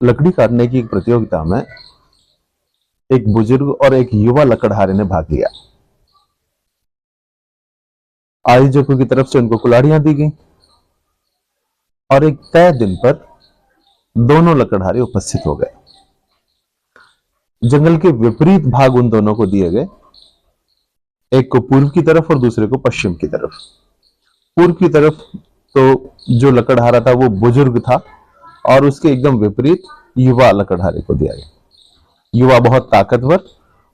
लकड़ी काटने की एक प्रतियोगिता में एक बुजुर्ग और एक युवा लकड़हारे ने भाग लिया। आयोजकों की तरफ से उनको कुल्हाड़ियां दी गई और एक तय दिन पर दोनों लकड़हारे उपस्थित हो गए। जंगल के विपरीत भाग उन दोनों को दिए गए, एक को पूर्व की तरफ और दूसरे को पश्चिम की तरफ। पूर्व की तरफ तो जो लकड़हारा था वो बुजुर्ग था और उसके एकदम विपरीत युवा लकड़हारे को दिया गया। युवा बहुत ताकतवर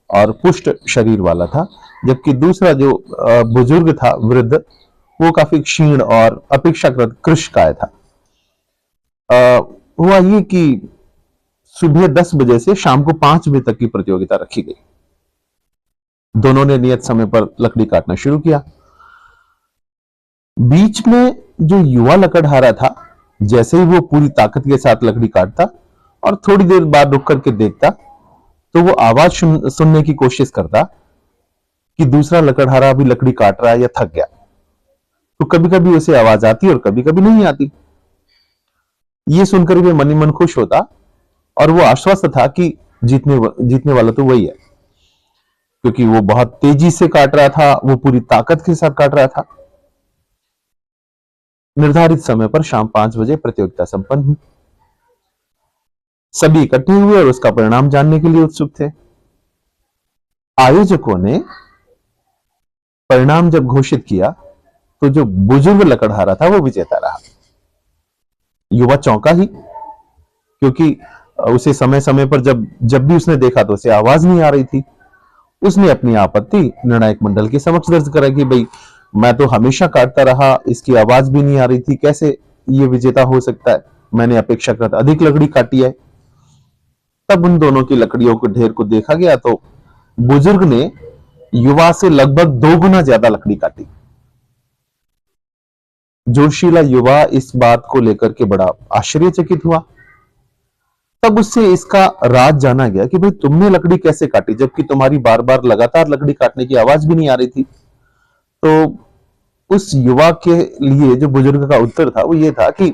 और पुष्ट शरीर वाला था, जबकि दूसरा जो बुजुर्ग था, वृद्ध, वो काफी क्षीण और अपेक्षाकृत कृशकाय था। हुआ ये कि सुबह 10 बजे से शाम को 5 बजे तक की प्रतियोगिता रखी गई। दोनों ने नियत समय पर लकड़ी काटना शुरू किया। बीच में जो युवा लकड़हारा था, जैसे ही वो पूरी ताकत के साथ लकड़ी काटता और थोड़ी देर बाद रुक करके देखता, तो वो आवाज सुनने की कोशिश करता कि दूसरा लकड़हारा अभी लकड़ी काट रहा है या थक गया। तो कभी कभी उसे आवाज आती और कभी कभी नहीं आती। ये सुनकर वे मन ही मन खुश होता और वो आश्वस्त था कि जीतने वाला तो वही है, क्योंकि वो बहुत तेजी से काट रहा था, वो पूरी ताकत के साथ काट रहा था। निर्धारित समय पर शाम 5 बजे प्रतियोगिता संपन्न हुई। सभी इकट्ठे हुए और उसका परिणाम जानने के लिए उत्सुक थे। आयोजकों ने परिणाम जब घोषित किया तो जो बुजुर्ग लकड़हारा था वो विजेता रहा। युवा चौंका ही, क्योंकि उसे समय समय पर जब भी उसने देखा तो उसे आवाज नहीं आ रही थी। उसने अपनी आपत्ति निर्णायक मंडल के समक्ष दर्ज करा कि भाई, मैं तो हमेशा काटता रहा, इसकी आवाज भी नहीं आ रही थी, कैसे ये विजेता हो सकता है? मैंने अपेक्षाकृत अधिक लकड़ी काटी है। तब उन दोनों की लकड़ियों के ढेर को देखा गया तो बुजुर्ग ने युवा से लगभग 2 गुना ज्यादा लकड़ी काटी। जोशीला युवा इस बात को लेकर के बड़ा आश्चर्यचकित हुआ। तब उससे इसका राज जाना गया कि भाई, तुमने लकड़ी कैसे काटी जबकि तुम्हारी बार बार लगातार लकड़ी काटने की आवाज भी नहीं आ रही थी? तो उस युवा के लिए जो बुजुर्ग का उत्तर था वो ये था कि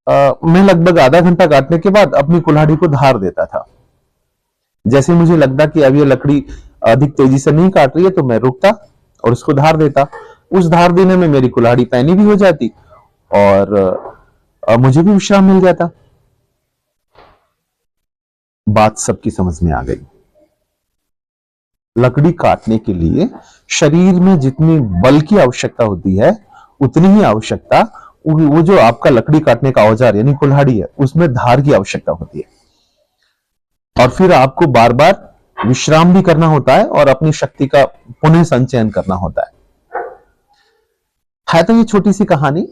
मैं लगभग आधा घंटा काटने के बाद अपनी कुल्हाड़ी को धार देता था। जैसे मुझे लगता कि अब ये लकड़ी अधिक तेजी से नहीं काट रही है तो मैं रुकता और उसको धार देता। उस धार देने में मेरी कुल्हाड़ी पैनी भी हो जाती और मुझे भी विश्राम मिल जाता। बात सबकी समझ में आ गई। लकड़ी काटने के लिए शरीर में जितनी बल की आवश्यकता होती है, उतनी ही आवश्यकता वो जो आपका लकड़ी काटने का औजार यानी कुल्हाड़ी है, उसमें धार की आवश्यकता होती है। और फिर आपको बार बार विश्राम भी करना होता है और अपनी शक्ति का पुनः संचयन करना होता है तो ये छोटी सी कहानी,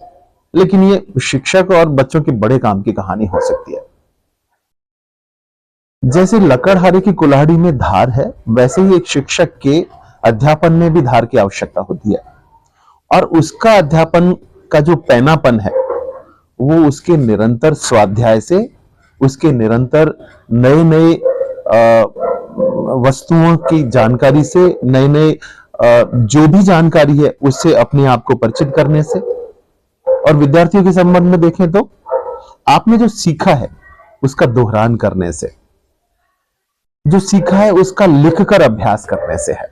लेकिन ये शिक्षक और बच्चों के बड़े काम की कहानी हो सकती है। जैसे लकड़हारे की कुल्हाड़ी में धार है, वैसे ही एक शिक्षक के अध्यापन में भी धार की आवश्यकता होती है। और उसका अध्यापन का जो पैनापन है वो उसके निरंतर स्वाध्याय से, उसके निरंतर नए नए वस्तुओं की जानकारी से, नए नए जो भी जानकारी है उससे अपने आप को परिचित करने से। और विद्यार्थियों के संबंध में देखें तो आपने जो सीखा है उसका दोहरान करने से, जो सीखा है उसका लिखकर अभ्यास करने से है।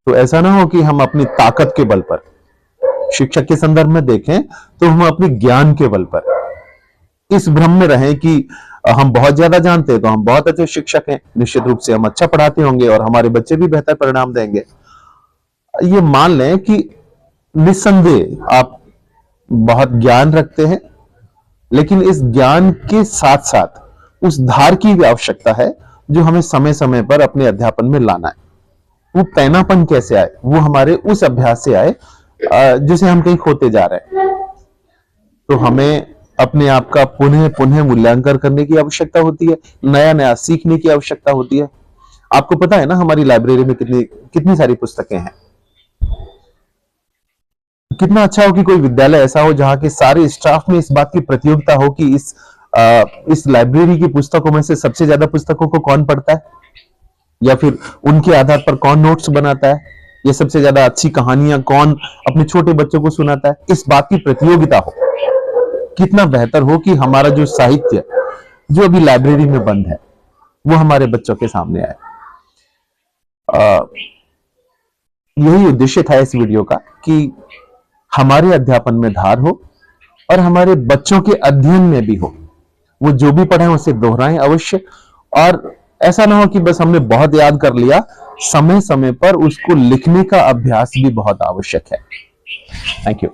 तो ऐसा ना हो कि हम अपनी ताकत के बल पर, शिक्षक के संदर्भ में देखें तो हम अपने ज्ञान के बल पर इस भ्रम में रहें कि हम बहुत ज्यादा जानते हैं तो हम बहुत अच्छे शिक्षक हैं, निश्चित रूप से हम अच्छा पढ़ाते होंगे और हमारे बच्चे भी बेहतर परिणाम देंगे। ये मान लें कि निस्संदेह आप बहुत ज्ञान रखते हैं, लेकिन इस ज्ञान के साथ साथ उस धार की भी आवश्यकता है जो हमें समय समय पर अपने अध्यापन में लाना है। वो पैनापन कैसे आए? वो हमारे उस अभ्यास से आए जिसे हम कहीं खोते जा रहे हैं। तो हमें अपने आप का पुनः पुनः मूल्यांकन करने की आवश्यकता होती है, नया नया सीखने की आवश्यकता होती है। आपको पता है ना, हमारी लाइब्रेरी में कितनी सारी पुस्तकें हैं। कितना अच्छा हो कि कोई विद्यालय ऐसा हो जहां के सारे स्टाफ में इस बात की प्रतियोगिता हो कि इस लाइब्रेरी की पुस्तकों में से सबसे ज्यादा पुस्तकों को कौन पढ़ता है, या फिर उनके आधार पर कौन नोट्स बनाता है, या सबसे ज्यादा अच्छी कहानियां कौन अपने छोटे बच्चों को सुनाता है। इस बात की प्रतियोगिता हो कितना बेहतर हो कि हमारा जो साहित्य जो अभी लाइब्रेरी में बंद है वो हमारे बच्चों के सामने आए। यही उद्देश्य था इस वीडियो का कि हमारे अध्यापन में धार हो और हमारे बच्चों के अध्ययन में भी हो। वो जो भी पढ़े उसे दोहराएं अवश्य, और ऐसा ना हो कि बस हमने बहुत याद कर लिया, समय समय पर उसको लिखने का अभ्यास भी बहुत आवश्यक है। Thank you.